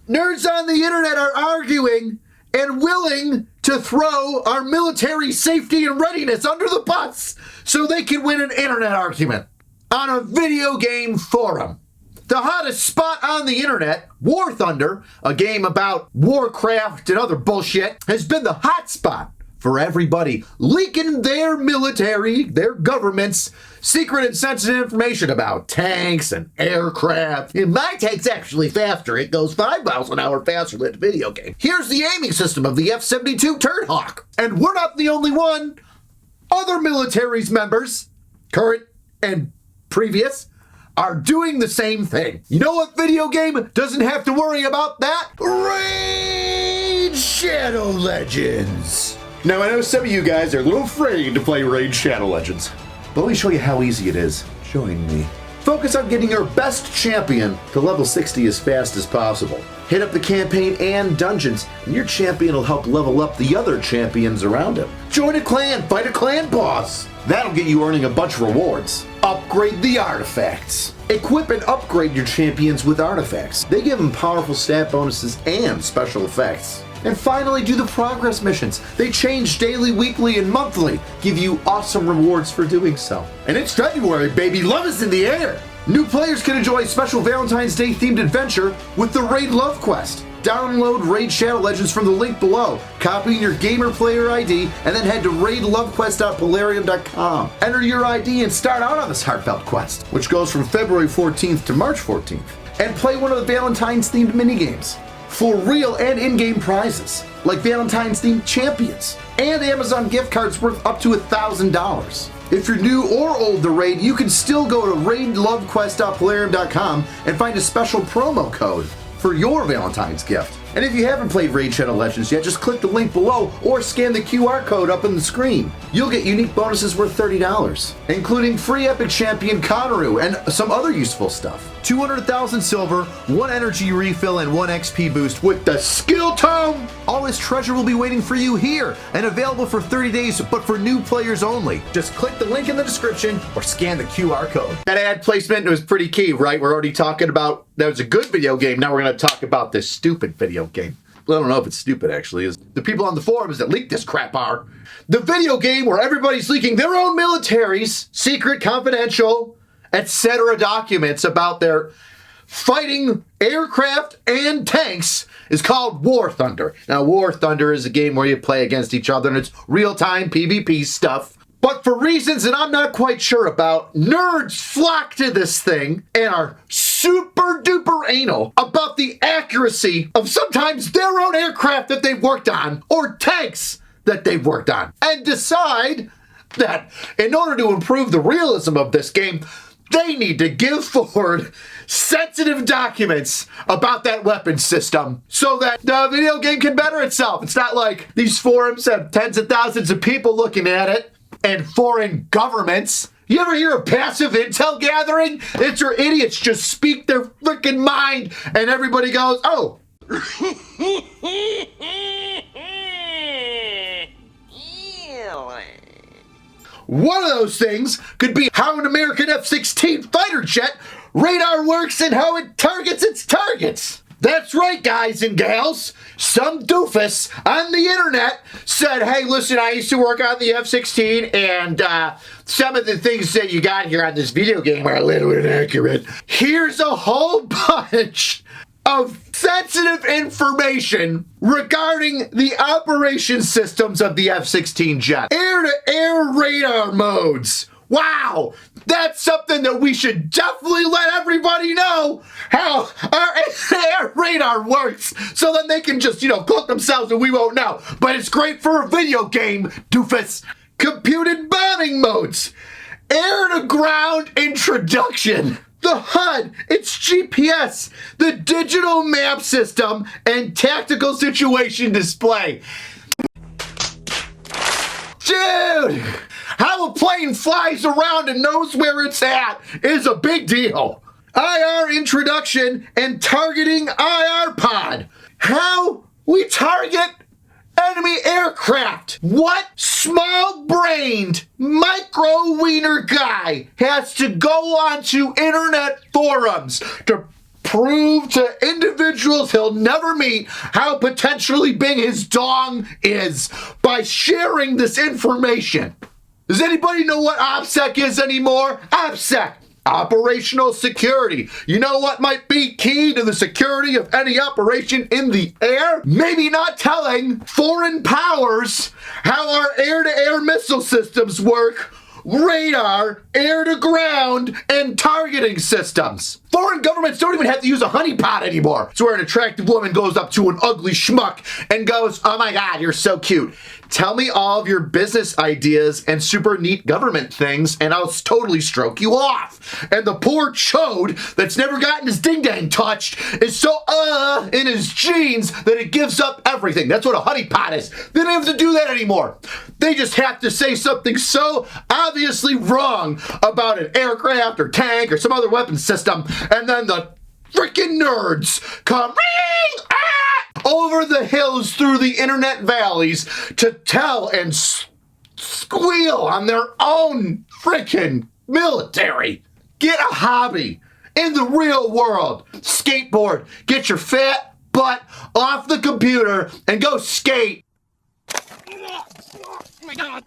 nerds on the internet are arguing and willing to throw our military safety and readiness under the bus so they can win an internet argument on a video game forum. The hottest spot on the internet, War Thunder, a game about Warcraft and other bullshit, has been the hot spot for everybody leaking their military, their government's secret and sensitive information about tanks and aircraft. And my tank's actually faster. It goes 5 miles an hour faster than the video game. Here's the aiming system of the F-72 Turnhawk. And we're not the only one. Other military's members, current and previous, are doing the same thing. You know what video game doesn't have to worry about that? Raid Shadow Legends. Now, I know some of you guys are a little afraid to play Raid Shadow Legends, but let me show you how easy it is. Join me. Focus on getting your best champion to level 60 as fast as possible. Hit up the campaign and dungeons, and your champion will help level up the other champions around him. Join a clan, fight a clan boss. That'll get you earning a bunch of rewards. Upgrade the artifacts. Equip and upgrade your champions with artifacts. They give them powerful stat bonuses and special effects. And finally, do the progress missions. They change daily, weekly, and monthly. Give you awesome rewards for doing so. And it's February, baby. Love is in the air. New players can enjoy a special Valentine's Day themed adventure with the Raid Love Quest. Download Raid Shadow Legends from the link below. Copy in your gamer player ID and then head to raidlovequest.polarium.com. Enter your ID and start out on this heartfelt quest, which goes from February 14th to March 14th. And play one of the Valentine's themed minigames for real and in-game prizes, like Valentine's themed champions and Amazon gift cards worth up to $1,000. If you're new or old to Raid, you can still go to raidlovequest.polarium.com and find a special promo code for your Valentine's gift. And if you haven't played Raid Shadow Legends yet, just click the link below or scan the QR code up on the screen. You'll get unique bonuses worth $30, including free epic champion Conneru and some other useful stuff. 200,000 silver, 1 energy refill, and 1 XP boost with the skill tome. All this treasure will be waiting for you here and available for 30 days, but for new players only. Just click the link in the description or scan the QR code. That ad placement was pretty key, right? We're already talking about that was a good video game. Now we're going to talk about this stupid video game. Well, I don't know if it's stupid, actually. The people on the forums that leaked this crap are. The video game where everybody's leaking their own militaries, secret, confidential, etc. documents about their fighting aircraft and tanks is called War Thunder. Now, War Thunder is a game where you play against each other and it's real-time PvP stuff. But for reasons that I'm not quite sure about, nerds flock to this thing and are super duper anal about the accuracy of sometimes their own aircraft that they've worked on or tanks that they've worked on, and decide that in order to improve the realism of this game, they need to give forward sensitive documents about that weapon system so that the video game can better itself. It's not like these forums have tens of thousands of people looking at it and foreign governments. You ever hear of passive intel gathering? It's where idiots just speak their freaking mind and everybody goes, oh. One of those things could be how an American F-16 fighter jet radar works and how it targets its targets. That's right, guys and gals. Some doofus on the internet said, hey, listen, I used to work on the F-16 and some of the things that you got here on this video game are a little inaccurate. Here's a whole bunch of sensitive information regarding the operation systems of the F-16 jet. Air-to-air radar modes. Wow, that's something that we should definitely let everybody know how our air radar works so then they can just, cloak themselves and we won't know. But it's great for a video game, doofus. Computed bombing modes. Air-to-ground introduction. The HUD, its GPS, the digital map system, and tactical situation display. Dude, how a plane flies around and knows where it's at is a big deal. IR introduction and targeting IR pod. How we target enemy aircraft. What small-brained, micro-wiener guy has to go onto internet forums to prove to individuals he'll never meet how potentially big his dong is by sharing this information. Does anybody know what OPSEC is anymore? OPSEC, operational security. You know what might be key to the security of any operation in the air? Maybe not telling foreign powers how our air-to-air missile systems work, radar, air-to-ground, and targeting systems. Foreign governments don't even have to use a honeypot anymore. It's where an attractive woman goes up to an ugly schmuck and goes, "Oh my God, you're so cute. Tell me all of your business ideas and super neat government things, and I'll totally stroke you off." And the poor chode that's never gotten his ding-dang touched is so in his genes that it gives up everything. That's what a honeypot is. They don't have to do that anymore. They just have to say something so obviously wrong about an aircraft or tank or some other weapon system, and then the freaking nerds come over the hills through the internet valleys to tell and squeal on their own freaking military. Get a hobby in the real world. Skateboard. Get your fat butt off the computer and go skate. Oh my God.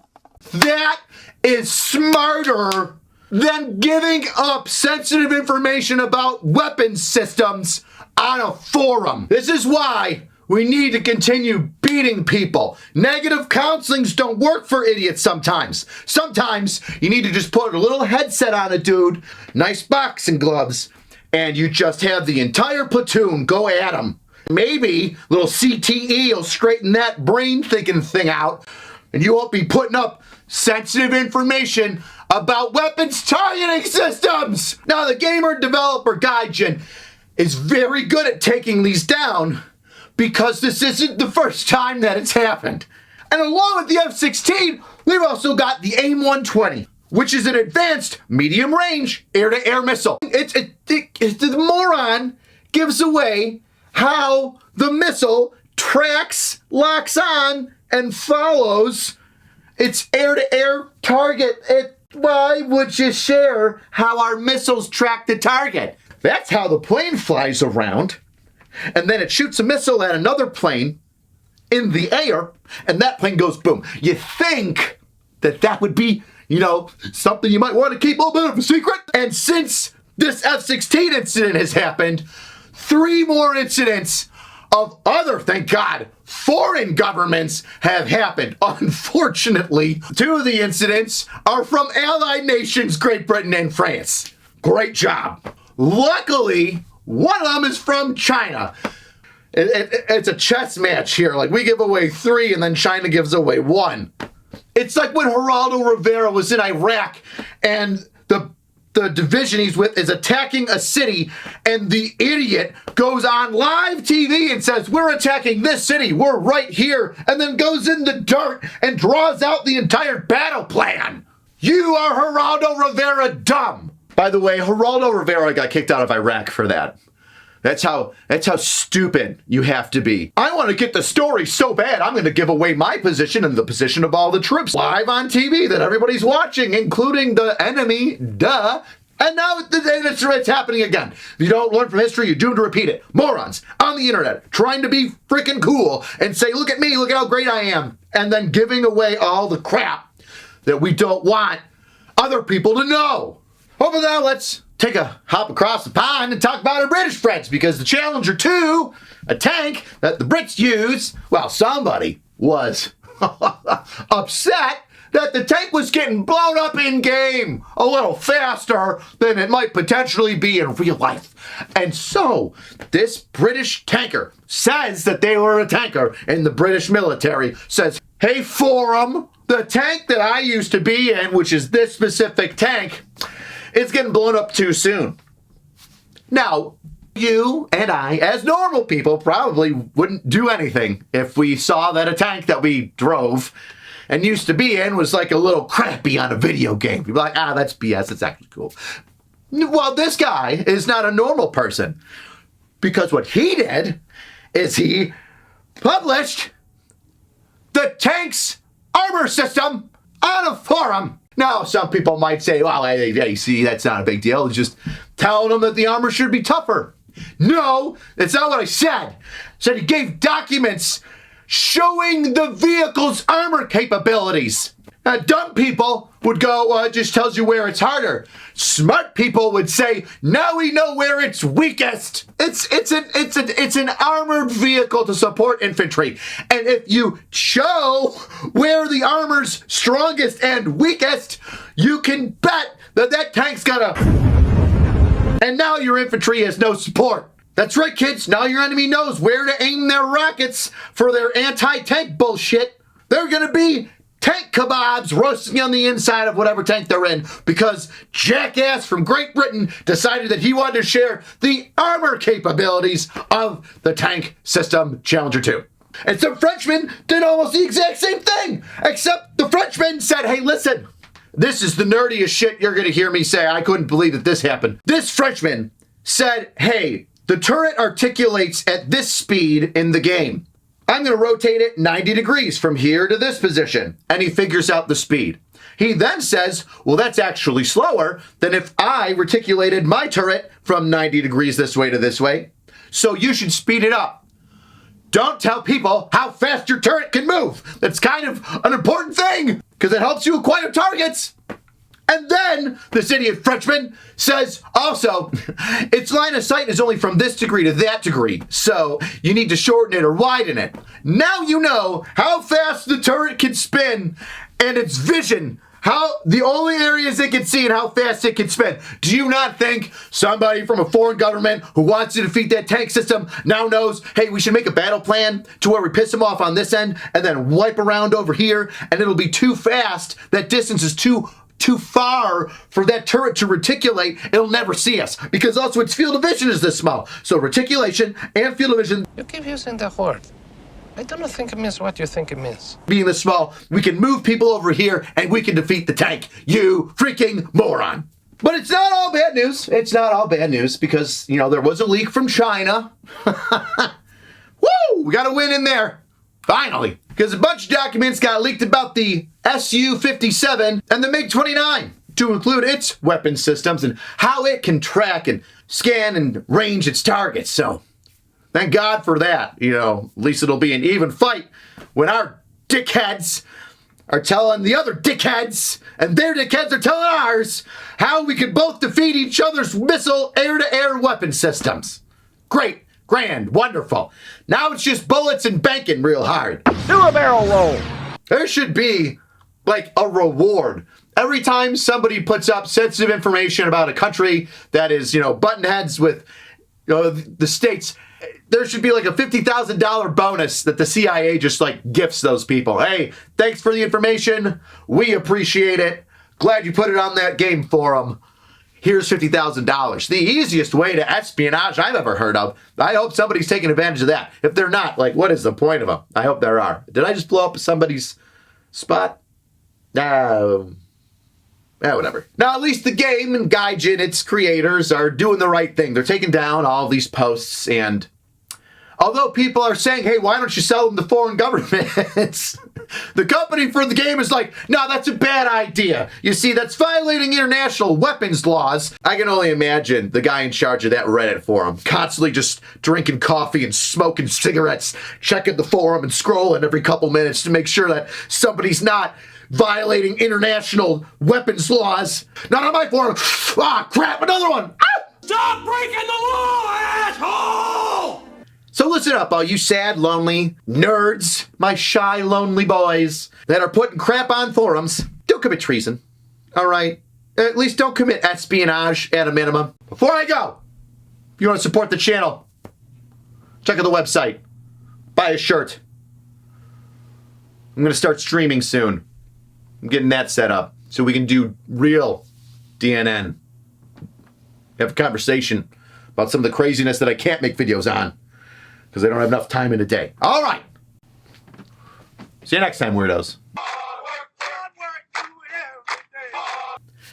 That is smarter than giving up sensitive information about weapons systems on a forum. This is why we need to continue beating people. Negative counselings don't work for idiots sometimes. Sometimes you need to just put a little headset on a dude, nice boxing gloves, and you just have the entire platoon go at him. Maybe little CTE will straighten that brain thinking thing out, and you won't be putting up sensitive information about weapons targeting systems. Now, the gamer developer Gaijin is very good at taking these down because this isn't the first time that it's happened. And along with the F16, we've also got the AIM-120, which is an advanced medium-range air-to-air missile. The moron gives away how the missile tracks, locks on, and follows its air-to-air target. Why would you share how our missiles track the target? That's how the plane flies around, and then it shoots a missile at another plane in the air, and that plane goes boom. You think that would be, something you might want to keep a little bit of a secret? And since this F-16 incident has happened, 3 more incidents of other, thank God, foreign governments have happened. Unfortunately, 2 of the incidents are from allied nations, Great Britain and France. Great job. Luckily, one of them is from China. It's a chess match here. Like, we give away 3 and then China gives away 1. It's like when Geraldo Rivera was in Iraq and the division he's with is attacking a city, and the idiot goes on live TV and says, "We're attacking this city, we're right here," and then goes in the dirt and draws out the entire battle plan. You are Geraldo Rivera dumb. By the way, Geraldo Rivera got kicked out of Iraq for that. That's how stupid you have to be. I want to get the story so bad, I'm going to give away my position and the position of all the troops live on TV that everybody's watching, including the enemy, duh. And now it's happening again. If you don't learn from history, you're doomed to repeat it. Morons on the internet trying to be freaking cool and say, "Look at me, look at how great I am," and then giving away all the crap that we don't want other people to know. Over now, let's take a hop across the pond and talk about our British friends, because the Challenger 2, a tank that the Brits use, well, somebody was upset that the tank was getting blown up in game a little faster than it might potentially be in real life. And so this British tanker says that they were a tanker, and the British military says, "Hey, forum, the tank that I used to be in, which is this specific tank, it's getting blown up too soon." Now, you and I, as normal people, probably wouldn't do anything if we saw that a tank that we drove and used to be in was like a little crappy on a video game. We'd be like, that's BS, it's actually cool. Well, this guy is not a normal person, because what he did is he published the tank's armor system on a forum. Now, some people might say, well, hey, see, that's not a big deal. It's just telling them that the armor should be tougher. No, that's not what I said. I said he gave documents showing the vehicle's armor capabilities. Dumb people would go, well, it just tells you where it's harder. Smart people would say, now we know where it's weakest. It's an armored vehicle to support infantry. And if you show where the armor's strongest and weakest, you can bet that that tank's gonna... And now your infantry has no support. That's right, kids. Now your enemy knows where to aim their rockets for their anti-tank bullshit. They're gonna be tank kebabs roasting on the inside of whatever tank they're in because jackass from Great Britain decided that he wanted to share the armor capabilities of the tank system Challenger 2. And some Frenchmen did almost the exact same thing, except the Frenchmen said, hey, listen, this is the nerdiest shit you're going to hear me say. I couldn't believe that this happened. This Frenchman said, hey, the turret articulates at this speed in the game. I'm going to rotate it 90 degrees from here to this position. And he figures out the speed. He then says, well, that's actually slower than if I reticulated my turret from 90 degrees this way to this way. So you should speed it up. Don't tell people how fast your turret can move. That's kind of an important thing because it helps you acquire targets. And then this idiot Frenchman says, also, its line of sight is only from this degree to that degree, so you need to shorten it or widen it. Now you know how fast the turret can spin and its vision, how the only areas it can see and how fast it can spin. Do you not think somebody from a foreign government who wants to defeat that tank system now knows, hey, we should make a battle plan to where we piss them off on this end and then wipe around over here, and it'll be too fast, that distance is too far for that turret to reticulate, it'll never see us. Because also its field of vision is this small. So reticulation and field of vision. You keep using the word. I don't think it means what you think it means. Being this small, we can move people over here and we can defeat the tank. You freaking moron. But it's not all bad news. It's not all bad news because, you know, there was a leak from China. Woo! We got a win in there. Finally. Because a bunch of documents got leaked about the Su-57 and the MiG-29 to include its weapon systems and how it can track and scan and range its targets. So, thank God for that. You know, at least it'll be an even fight when our dickheads are telling the other dickheads and their dickheads are telling ours how we can both defeat each other's missile air-to-air weapon systems. Great. Grand, wonderful. Now it's just bullets and banking real hard. Do a barrel roll. There should be like a reward. Every time somebody puts up sensitive information about a country that is, you know, button heads with, you know, the states, there should be like a $50,000 bonus that the CIA just like gifts those people. Hey, thanks for the information. We appreciate it. Glad you put it on that game forum. Here's $50,000. The easiest way to espionage I've ever heard of. I hope somebody's taking advantage of that. If they're not, like, what is the point of them? I hope there are. Did I just blow up somebody's spot? Whatever. Now, at least the game and Gaijin, its creators, are doing the right thing. They're taking down all these posts, and although people are saying, hey, why don't you sell them to foreign governments? The company for the game is like, no, that's a bad idea. You see, that's violating international weapons laws. I can only imagine the guy in charge of that Reddit forum constantly just drinking coffee and smoking cigarettes, checking the forum and scrolling every couple minutes to make sure that somebody's not violating international weapons laws. Not on my forum. Ah, crap, another one. Ah! Stop breaking the law, asshole! So listen up, all you sad, lonely nerds, my shy, lonely boys that are putting crap on forums. Don't commit treason, all right? At least don't commit espionage at a minimum. Before I go, if you want to support the channel, check out the website, buy a shirt. I'm going to start streaming soon. I'm getting that set up so we can do real DNN. Have a conversation about some of the craziness that I can't make videos on. Because I don't have enough time in a day. All right. See you next time, weirdos.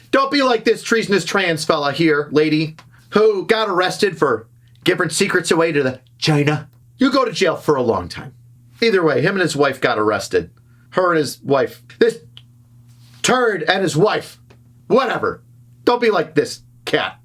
Don't be like this treasonous trans fella here, lady, who got arrested for giving secrets away to the China. You go to jail for a long time. Either way, him and his wife got arrested. Her and his wife. This turd and his wife. Whatever. Don't be like this cat.